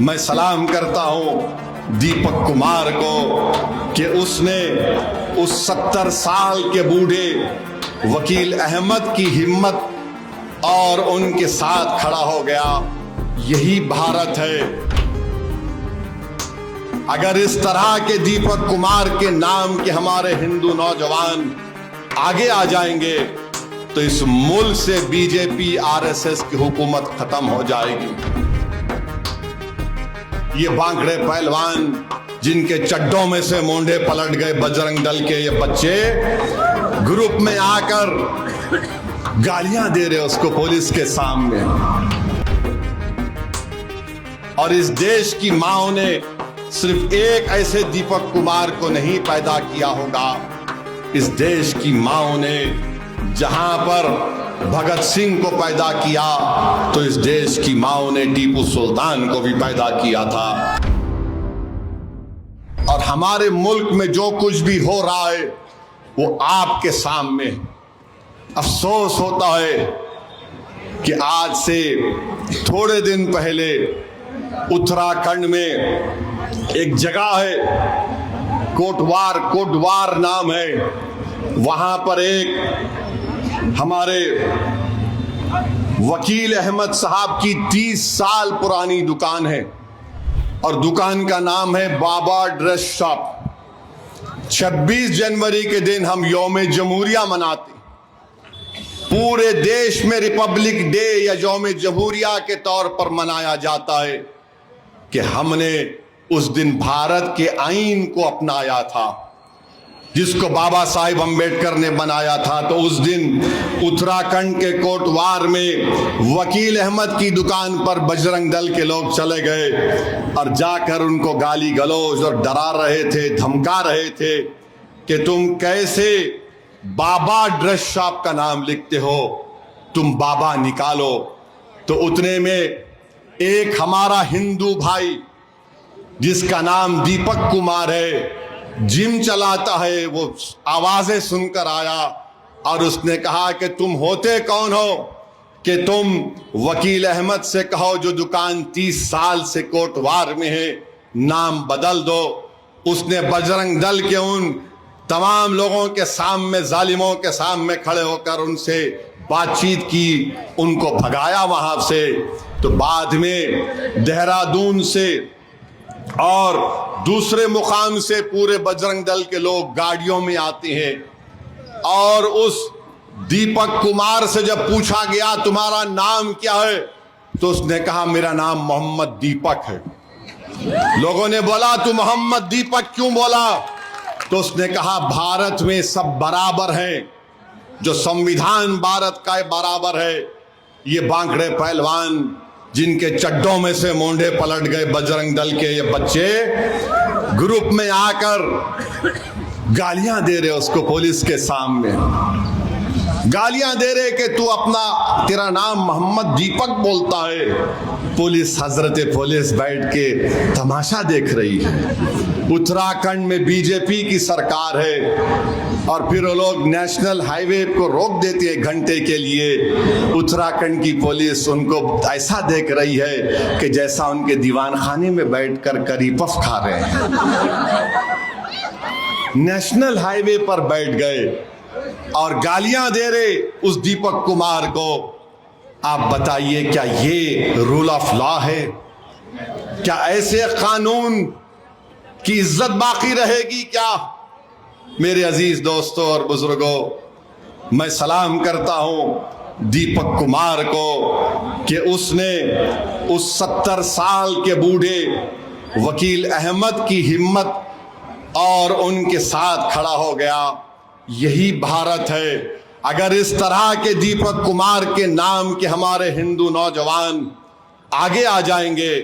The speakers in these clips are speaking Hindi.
मैं सलाम करता हूं दीपक कुमार को कि उसने उस 70 साल के बूढ़े वकील अहमद की हिम्मत और उनके साथ खड़ा हो गया। यही भारत है। अगर इस तरह के दीपक कुमार के नाम के हमारे हिंदू नौजवान आगे आ जाएंगे तो इस मुल्क से बीजेपी आरएसएस की हुकूमत खत्म हो जाएगी। ये बांकड़े पहलवान जिनके चड्डों में से मोंढे पलट गए बजरंग दल के ये बच्चे ग्रुप में आकर गालियां दे रहे उसको पुलिस के सामने। और इस देश की माओ ने सिर्फ एक ऐसे दीपक कुमार को नहीं पैदा किया होगा। इस देश की माओ ने जहां पर भगत सिंह को पैदा किया तो इस देश की माओ ने टीपू सुल्तान को भी पैदा किया था। और हमारे मुल्क में जो कुछ भी हो रहा है वो आपके सामने। अफसोस होता है कि आज से थोड़े दिन पहले उत्तराखंड में एक जगह है कोटवार नाम है। वहां पर एक हमारे वकील अहमद साहब की 30 साल पुरानी दुकान है और दुकान का नाम है बाबा ड्रेस शॉप। 26 जनवरी के दिन हम यौम जमहूरिया मनाते। पूरे देश में रिपब्लिक डे या यौम जमहूरिया के तौर पर मनाया जाता है कि हमने उस दिन भारत के आईन को अपनाया था जिसको बाबा साहिब अम्बेडकर ने बनाया था। तो उस दिन उत्तराखंड के कोटवार में वकील अहमद की दुकान पर बजरंग दल के लोग चले गए और जाकर उनको गाली गलौज और डरा रहे थे, धमका रहे थे कि तुम कैसे बाबा ड्रेस शॉप का नाम लिखते हो, तुम बाबा निकालो। तो उतने में एक हमारा हिंदू भाई जिसका नाम दीपक कुमार है, जिम चलाता है, वो आवाजें सुनकर आया और उसने कहा कि तुम होते कौन हो कि तुम वकील अहमद से कहो जो दुकान 30 साल से कोटवार में है, नाम बदल दो। उसने बजरंग दल के उन तमाम लोगों के सामने, जालिमों के सामने खड़े होकर उनसे बातचीत की, उनको भगाया वहां से। तो बाद में देहरादून से और दूसरे मुकाम से पूरे बजरंग दल के लोग गाड़ियों में आते हैं और उस दीपक कुमार से जब पूछा गया तुम्हारा नाम क्या है तो उसने कहा मेरा नाम मोहम्मद दीपक है। लोगों ने बोला तू मोहम्मद दीपक क्यों बोला? तो उसने कहा भारत में सब बराबर हैं, जो संविधान भारत का बराबर है। ये बांकड़े पहलवान जिनके चड्डों में से मोंढे पलट गए बजरंग दल के ये बच्चे ग्रुप में आकर गालियां दे रहे उसको पुलिस के सामने। गालियां दे रहे कि तू तेरा नाम मोहम्मद दीपक बोलता है। पुलिस, हजरत पुलिस बैठ के तमाशा देख रही है। उत्तराखंड में बीजेपी की सरकार है और फिर वो लोग नेशनल हाईवे को रोक देती है घंटे के लिए। उत्तराखंड की पुलिस उनको ऐसा देख रही है कि जैसा उनके दीवान खाने में बैठकर करी पफ खा रहे हैं। नेशनल हाईवे पर बैठ गए और गालियां दे रहे उस दीपक कुमार को। आप बताइए क्या ये रूल ऑफ लॉ है? क्या ऐसे कानून की इज्जत बाकी रहेगी क्या? मेरे अजीज दोस्तों और बुजुर्गों, मैं सलाम करता हूं दीपक कुमार को कि उसने उस 70 साल के बूढ़े वकील अहमद की हिम्मत और उनके साथ खड़ा हो गया। यही भारत है। अगर इस तरह के दीपक कुमार के नाम के हमारे हिंदू नौजवान आगे आ जाएंगे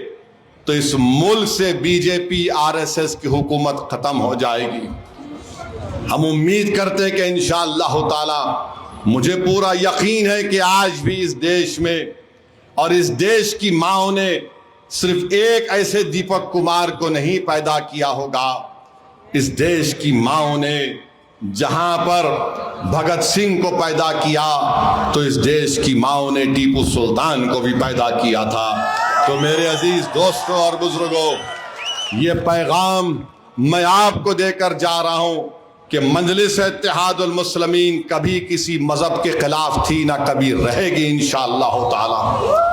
तो इस मुल्क से बीजेपी आरएसएस की हुकूमत खत्म हो जाएगी। हम उम्मीद करते हैं कि इंशाअल्लाह ताला, मुझे पूरा यकीन है कि आज भी इस देश में और इस देश की माओ ने सिर्फ एक ऐसे दीपक कुमार को नहीं पैदा किया होगा। इस देश की माओ ने जहां पर भगत सिंह को पैदा किया तो इस देश की माओ ने टीपू सुल्तान को भी पैदा किया था। तो मेरे अजीज दोस्तों और बुजुर्गों, ये पैगाम मैं आपको देकर जा रहा हूं कि मजलिस इत्तेहादुल मुस्लिमीन कभी किसी मजहब के खिलाफ थी, ना कभी रहेगी इंशाअल्लाह ताला।